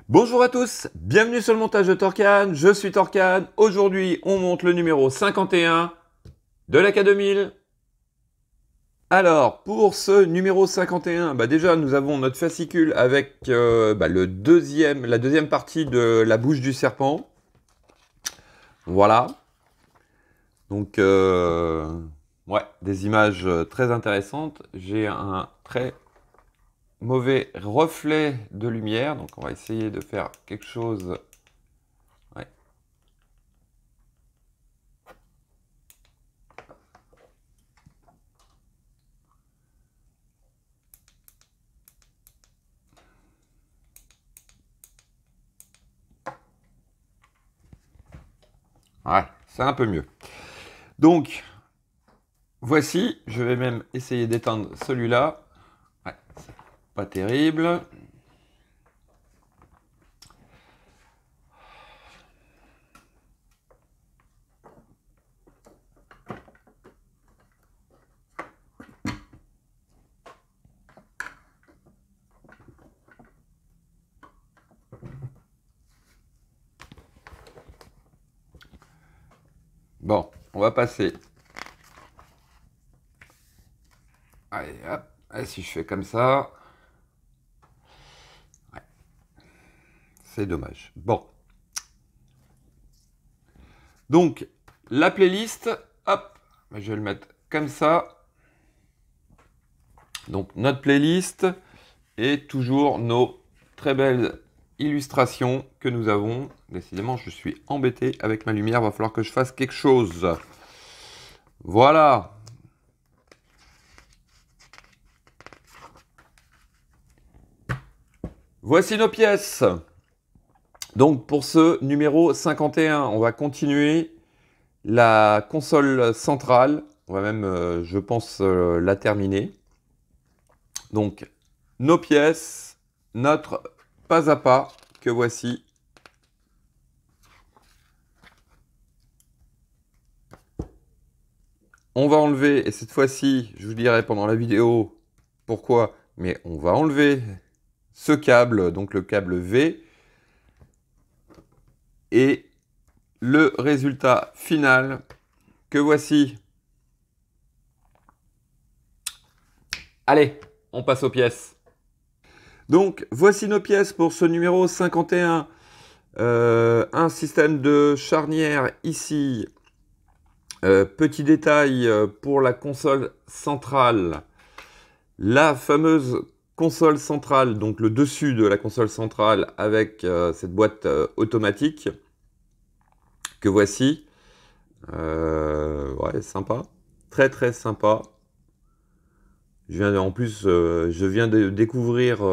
Bonjour à tous, bienvenue sur le montage de Torcan, je suis Torcan. Aujourd'hui, on monte le numéro 51 de la K2000. Alors, pour ce numéro 51, déjà nous avons notre fascicule avec la deuxième partie de la bouche du serpent. Voilà. Donc, ouais, des images très intéressantes. J'ai un très mauvais reflet de lumière, donc on va essayer de faire quelque chose. Ouais. Ouais, c'est un peu mieux. Donc, voici, je vais même essayer d'éteindre celui-là. Ouais, c'est pas terrible. Bon, on va passer. Allez, hop. Et si je fais comme ça. Ouais, c'est dommage. Bon. Donc, la playlist, hop, je vais le mettre comme ça. Donc, notre playlist et toujours nos très belles illustrations que nous avons. Décidément, je suis embêté avec ma lumière. Il va falloir que je fasse quelque chose. Voilà. Voici nos pièces. Donc pour ce numéro 51, on va continuer la console centrale. On va même, je pense, la terminer. Donc nos pièces, notre pas à pas que voici. On va enlever, et cette fois-ci, je vous dirai pendant la vidéo pourquoi, mais on va enlever ce câble, donc le câble V, et le résultat final que voici. Allez, on passe aux pièces. Donc, voici nos pièces pour ce numéro 51. Un système de charnière ici. Petit détail pour la console centrale. La fameuse console centrale, donc le dessus de la console centrale avec cette boîte automatique que voici. Ouais, sympa. Très très sympa. En plus, je viens de découvrir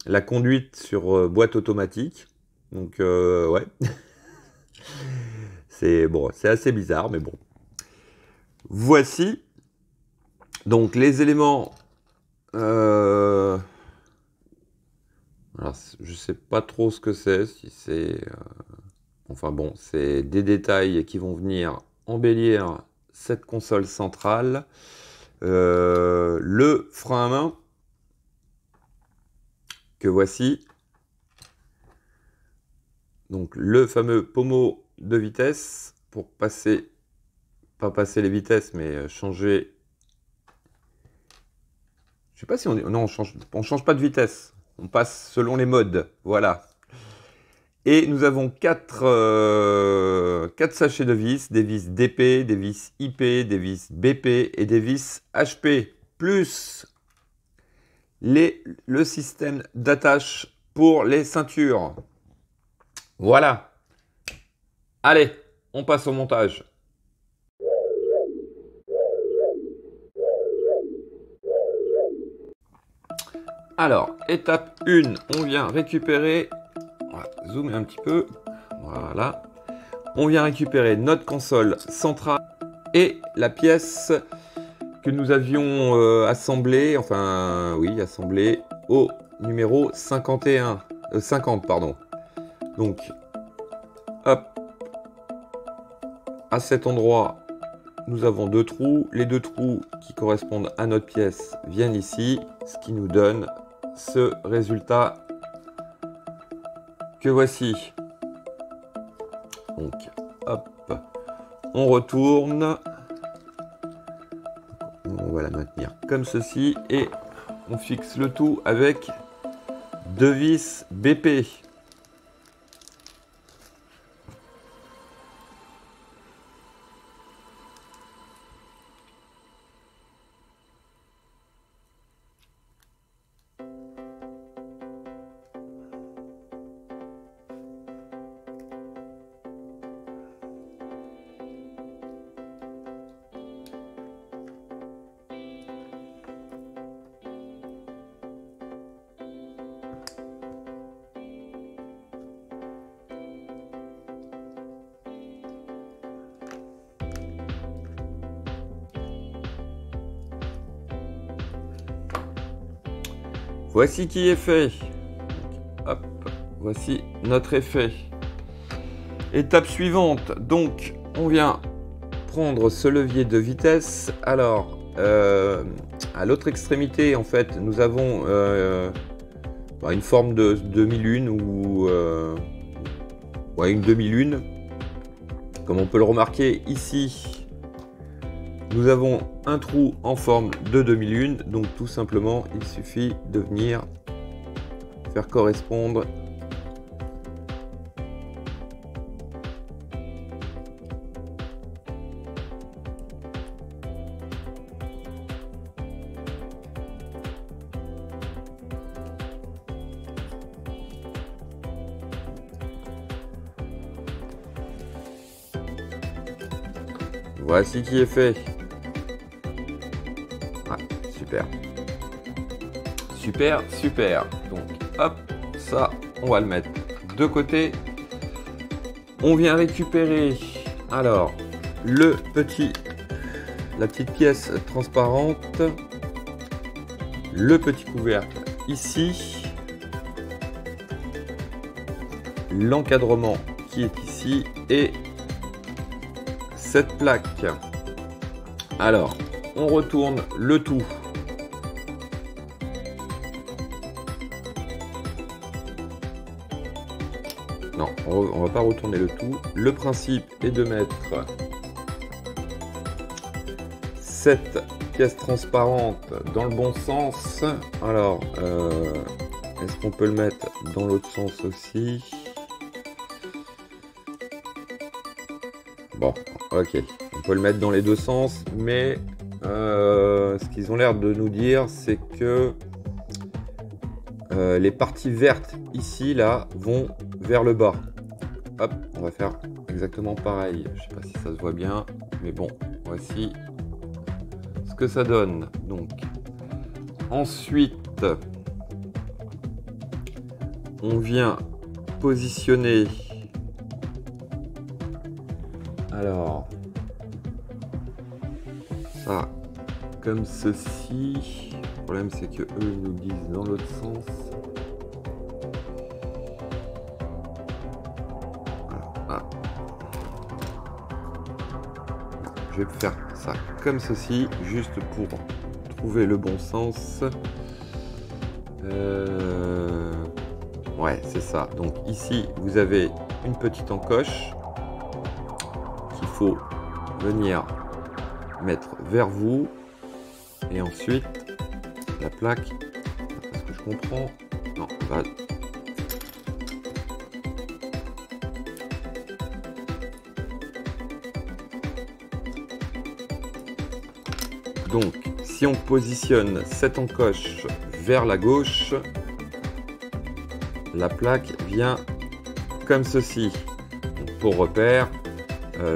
la conduite sur boîte automatique. Donc, ouais. C'est bon, c'est assez bizarre, mais bon. Voici. Donc, les éléments. Alors, je sais pas trop ce que c'est. Si c'est. Enfin bon, c'est des détails qui vont venir embellir cette console centrale. Le frein à main que voici. Donc le fameux pommeau de vitesse pour passer, pas passer les vitesses, mais changer. Je sais pas si on dit, non, on change pas de vitesse. On passe selon les modes, voilà. Et nous avons 4 sachets de vis, des vis DP, des vis IP, des vis BP et des vis HP, plus le système d'attache pour les ceintures. Voilà. Allez, on passe au montage. Alors, étape 1, on vient récupérer, on va zoomer un petit peu, voilà. On vient récupérer notre console centrale et la pièce que nous avions assemblée, enfin, oui, assemblée au numéro 51, 50, pardon. Donc, hop, à cet endroit, nous avons 2 trous. Les 2 trous qui correspondent à notre pièce viennent ici, ce qui nous donne ce résultat que voici. Donc, hop, on retourne. On va la maintenir comme ceci et on fixe le tout avec 2 vis BP. Voici qui est fait. Hop, voici notre effet. Étape suivante. Donc, on vient prendre ce levier de vitesse. Alors, à l'autre extrémité, en fait, nous avons une forme de demi-lune ou une demi-lune. Comme on peut le remarquer ici, nous avons un trou en forme de demi-lune, donc tout simplement, il suffit de venir faire correspondre voici qui est fait. Super. Super, super. Donc, hop, ça, on va le mettre de côté. On vient récupérer, alors, la petite pièce transparente, le petit couvercle ici, l'encadrement qui est ici et cette plaque. Alors, on retourne le tout. Non, on va pas retourner le tout. Le principe est de mettre cette pièce transparente dans le bon sens. Alors, est-ce qu'on peut le mettre dans l'autre sens aussi? Bon, ok. On peut le mettre dans les deux sens, mais ce qu'ils ont l'air de nous dire, c'est que les parties vertes ici, là, vont vers le bas. Hop, on va faire exactement pareil. Je sais pas si ça se voit bien, mais bon, voici ce que ça donne. Donc, ensuite, on vient positionner. Alors, ça, comme ceci. Le problème, c'est que eux ils nous disent dans l'autre sens. Ah. Je vais faire ça comme ceci, juste pour trouver le bon sens. Ouais, c'est ça. Donc ici, vous avez une petite encoche qu'il faut venir mettre vers vous. Et ensuite, la plaque, est-ce que je comprends? Non, va. Donc, si on positionne cette encoche vers la gauche, la plaque vient comme ceci. Donc, pour repère,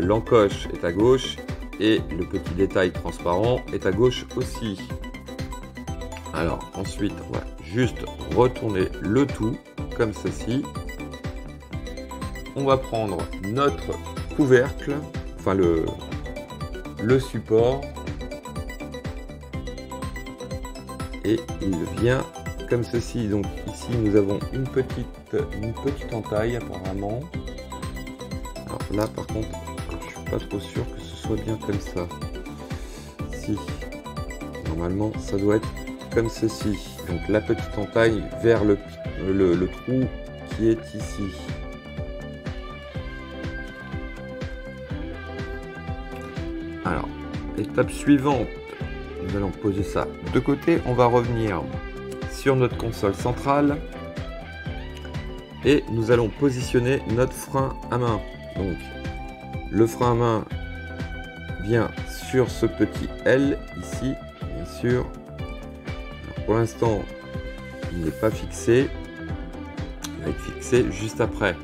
l'encoche est à gauche et le petit détail transparent est à gauche aussi. Alors ensuite, on va juste retourner le tout comme ceci. On va prendre notre couvercle, enfin le support, et il vient comme ceci. Donc ici nous avons une petite entaille apparemment. Alors là par contre, je suis pas trop sûr que ce soit bien comme ça. Si, normalement ça doit être comme ceci. Donc la petite entaille vers le trou qui est ici. Alors, étape suivante, nous allons poser ça de côté. On va revenir sur notre console centrale et nous allons positionner notre frein à main. Donc, le frein à main vient sur ce petit L ici, bien sûr. Alors, pour l'instant, il n'est pas fixé. Il va être fixé juste après.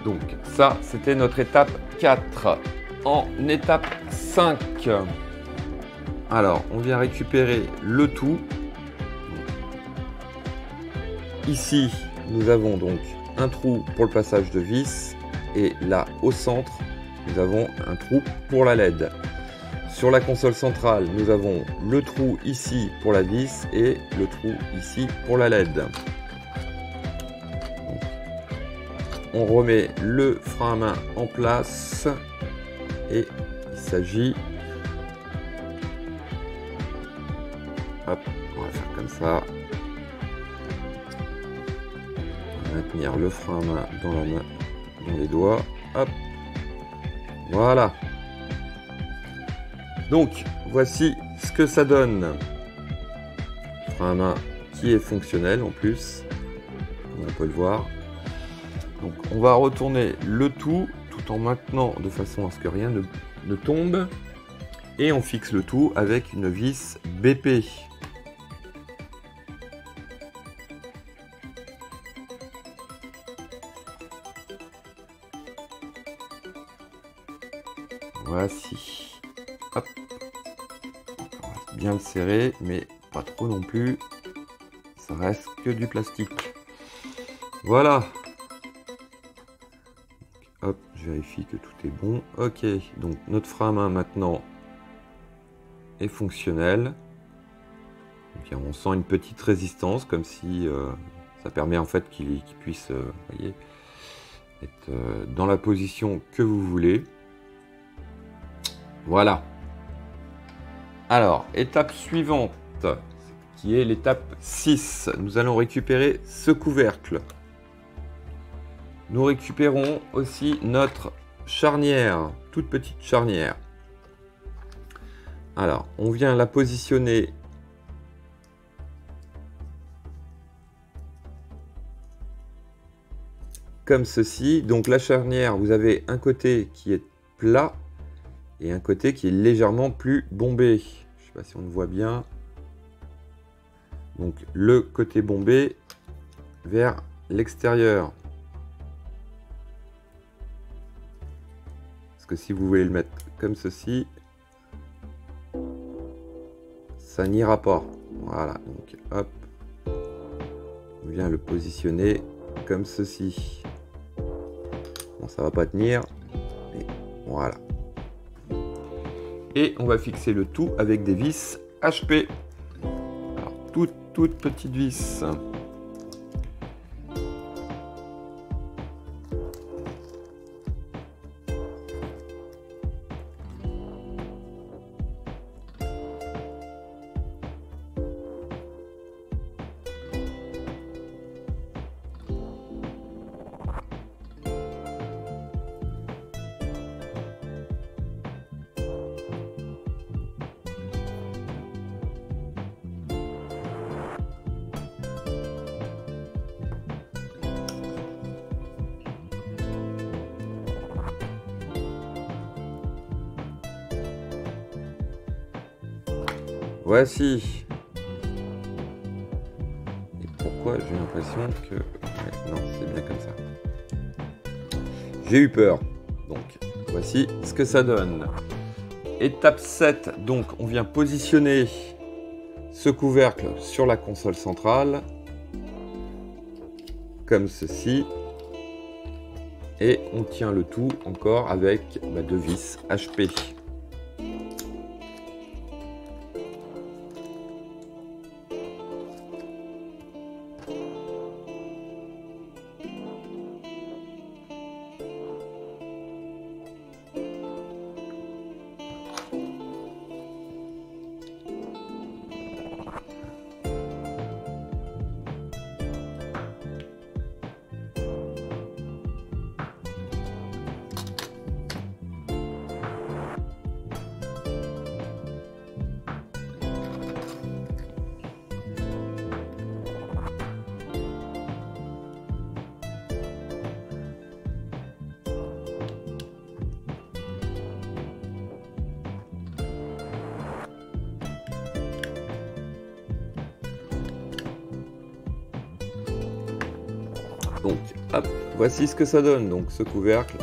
Donc, ça, c'était notre étape 4. En étape 5, alors on vient récupérer le tout. Ici, nous avons donc un trou pour le passage de vis et là au centre, nous avons un trou pour la LED. Sur la console centrale, nous avons le trou ici pour la vis et le trou ici pour la LED. Donc, on remet le frein à main en place. Et il s'agit, hop, on va faire comme ça, on va maintenir le frein à main dans la main, dans les doigts, hop, voilà. Donc voici ce que ça donne. Frein à main qui est fonctionnel en plus, comme on peut le voir. Donc on va retourner le tout en maintenant de façon à ce que rien ne tombe et on fixe le tout avec une vis BP. Voici. Hop. On va bien le serrer mais pas trop non plus, ça reste que du plastique. Voilà. Hop, je vérifie que tout est bon. Ok, donc notre frein à main maintenant est fonctionnel. Donc, on sent une petite résistance, comme si ça permet en fait qu'il puisse voyez, être dans la position que vous voulez. Voilà. Alors, étape suivante, qui est l'étape 6. Nous allons récupérer ce couvercle. Nous récupérons aussi notre charnière, toute petite charnière. Alors, on vient la positionner comme ceci. Donc la charnière, vous avez un côté qui est plat et un côté qui est légèrement plus bombé. Je ne sais pas si on le voit bien. Donc le côté bombé vers l'extérieur. Que si vous voulez le mettre comme ceci, ça n'ira pas. Voilà, donc hop, on vient le positionner comme ceci. Bon, ça va pas tenir, mais voilà. Et on va fixer le tout avec des vis HP. Alors, toute petite vis. Voici. Et pourquoi j'ai l'impression que... Ouais, non, c'est bien comme ça. J'ai eu peur. Donc, voici ce que ça donne. Étape 7. Donc, on vient positionner ce couvercle sur la console centrale. Comme ceci. Et on tient le tout encore avec deux vis HP. Donc, hop, voici ce que ça donne. Donc, ce couvercle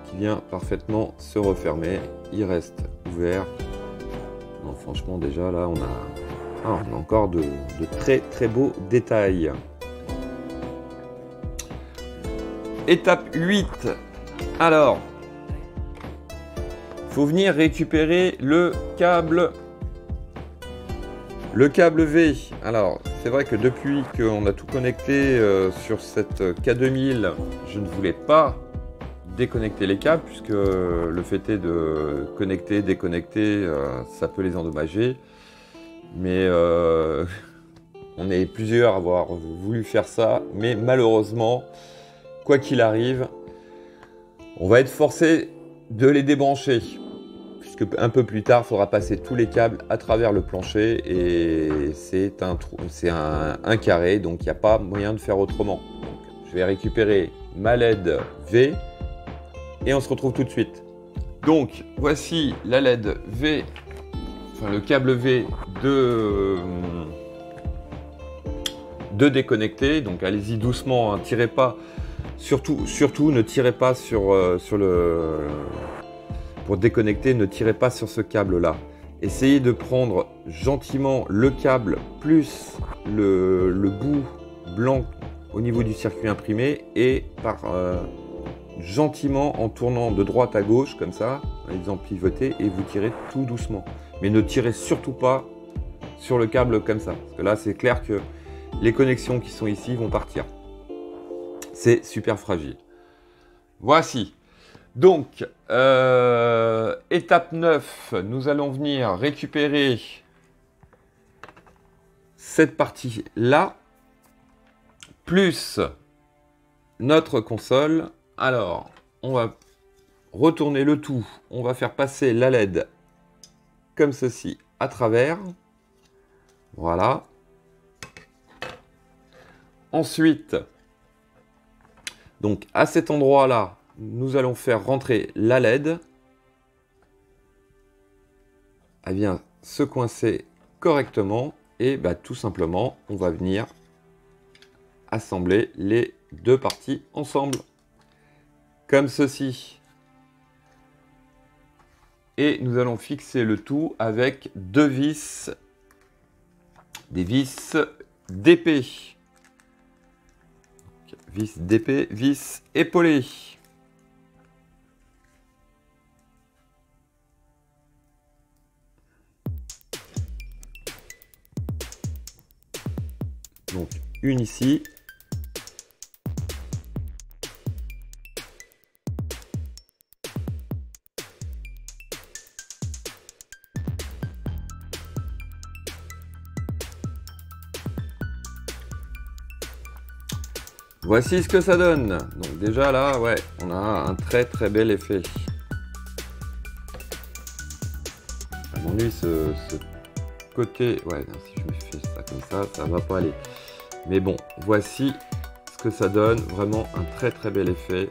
qui vient parfaitement se refermer. Il reste ouvert. Non, franchement, déjà, là, on a encore de très, très beaux détails. Étape 8. Alors, il faut venir récupérer le câble V. Alors, c'est vrai que depuis qu'on a tout connecté sur cette K2000, je ne voulais pas déconnecter les câbles, puisque le fait est de connecter, déconnecter, ça peut les endommager. Mais on est plusieurs à avoir voulu faire ça, mais malheureusement, quoi qu'il arrive, on va être forcé de les débrancher. Puisque un peu plus tard, il faudra passer tous les câbles à travers le plancher et c'est un carré, donc il n'y a pas moyen de faire autrement. Donc, je vais récupérer ma LED V et on se retrouve tout de suite. Donc voici la LED V, enfin le câble V de déconnecter. Donc allez-y doucement, hein, tirez pas, surtout ne tirez pas sur le... Pour déconnecter, ne tirez pas sur ce câble-là. Essayez de prendre gentiment le câble plus le bout blanc au niveau du circuit imprimé et gentiment en tournant de droite à gauche comme ça, en les faisant pivoter et vous tirez tout doucement. Mais ne tirez surtout pas sur le câble comme ça. Parce que là, c'est clair que les connexions qui sont ici vont partir. C'est super fragile. Voici. Donc, étape 9, nous allons venir récupérer cette partie-là, plus notre console. Alors, on va retourner le tout. On va faire passer la LED comme ceci à travers. Voilà. Ensuite, donc à cet endroit-là, nous allons faire rentrer la LED. Elle vient se coincer correctement et tout simplement, on va venir assembler les deux parties ensemble, comme ceci. Et nous allons fixer le tout avec deux vis, des vis d'épée. Vis d'épée, vis épaulées. Donc une ici. Voici ce que ça donne. Donc déjà là, ouais, on a un très très bel effet. Ça m'ennuie ce côté. Ouais, non, si je me fais ça comme ça va pas aller. Mais bon, voici ce que ça donne. Vraiment un très très bel effet.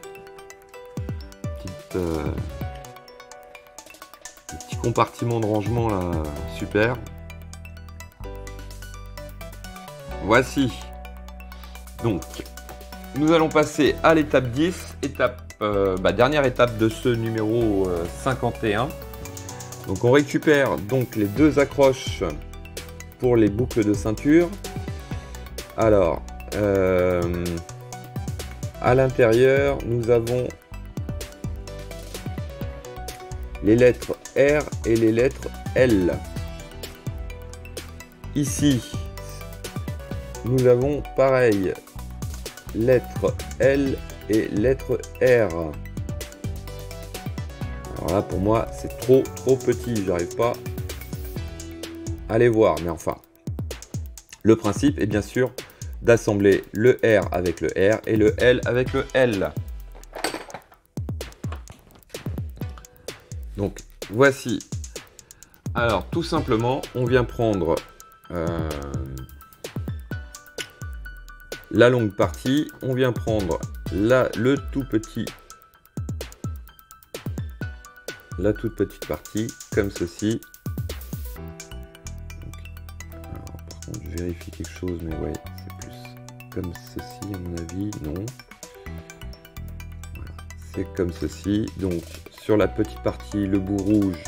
Petit compartiment de rangement là, super. Voici. Donc, nous allons passer à l'étape 10, dernière étape de ce numéro 51. Donc on récupère donc les deux accroches pour les boucles de ceinture. Alors, à l'intérieur, nous avons les lettres R et les lettres L. Ici, nous avons pareil, lettre L et lettre R. Alors là, pour moi, c'est trop petit. J'arrive pas à les voir. Mais enfin, le principe est bien sûr d'assembler le R avec le R et le L avec le L. Donc, voici. Alors, tout simplement, on vient prendre la longue partie. On vient prendre la toute petite partie, comme ceci. Donc, alors, par contre, je vérifie quelque chose, mais ouais, c'est plus comme ceci à mon avis, non. Voilà, c'est comme ceci. Donc sur la petite partie, le bout rouge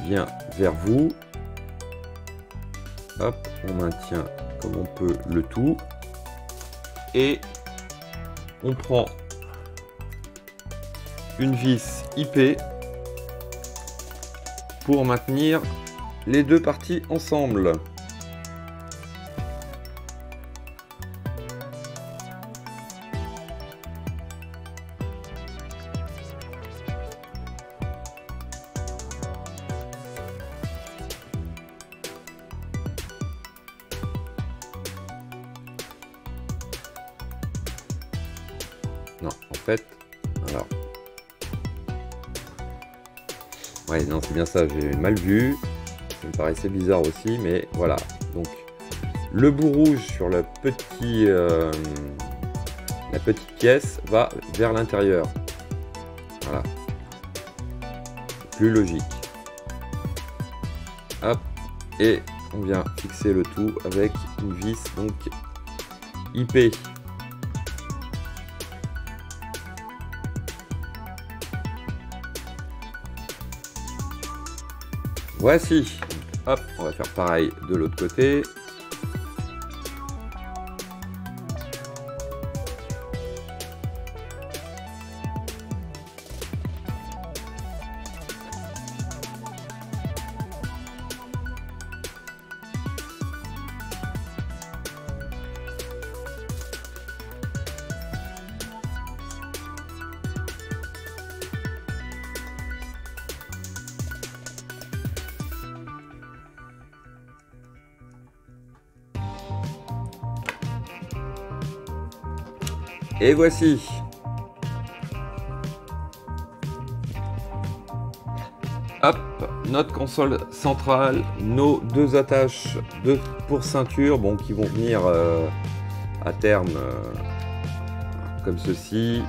vient vers vous. Hop, on maintient comme on peut le tout. Et on prend une vis IP pour maintenir les deux parties ensemble. Non, en fait, alors. Ouais, non, c'est bien ça, j'ai mal vu. Ça me paraissait bizarre aussi, mais voilà. Donc, le bout rouge sur le petit, la petite pièce va vers l'intérieur. Voilà. Plus logique. Hop. Et on vient fixer le tout avec une vis, donc, IP. Voici. Hop, on va faire pareil de l'autre côté. Et voici. Hop, notre console centrale, nos deux attaches pour ceinture, bon, qui vont venir à terme comme ceci.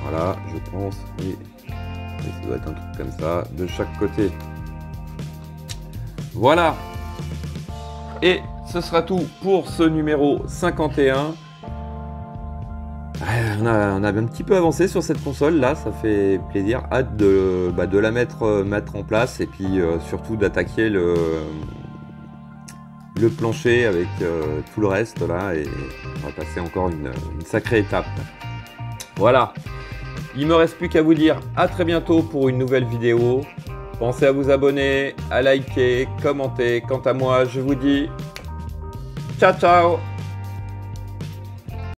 Voilà, je pense, et ça doit être un truc comme ça, de chaque côté. Voilà. Et ce sera tout pour ce numéro 51. On a un petit peu avancé sur cette console là, ça fait plaisir. Hâte de la mettre en place et puis surtout d'attaquer le plancher avec tout le reste là, et on va passer encore une sacrée étape. Voilà, il me reste plus qu'à vous dire à très bientôt pour une nouvelle vidéo. Pensez à vous abonner, à liker, commenter. Quant à moi, je vous dis ciao ciao.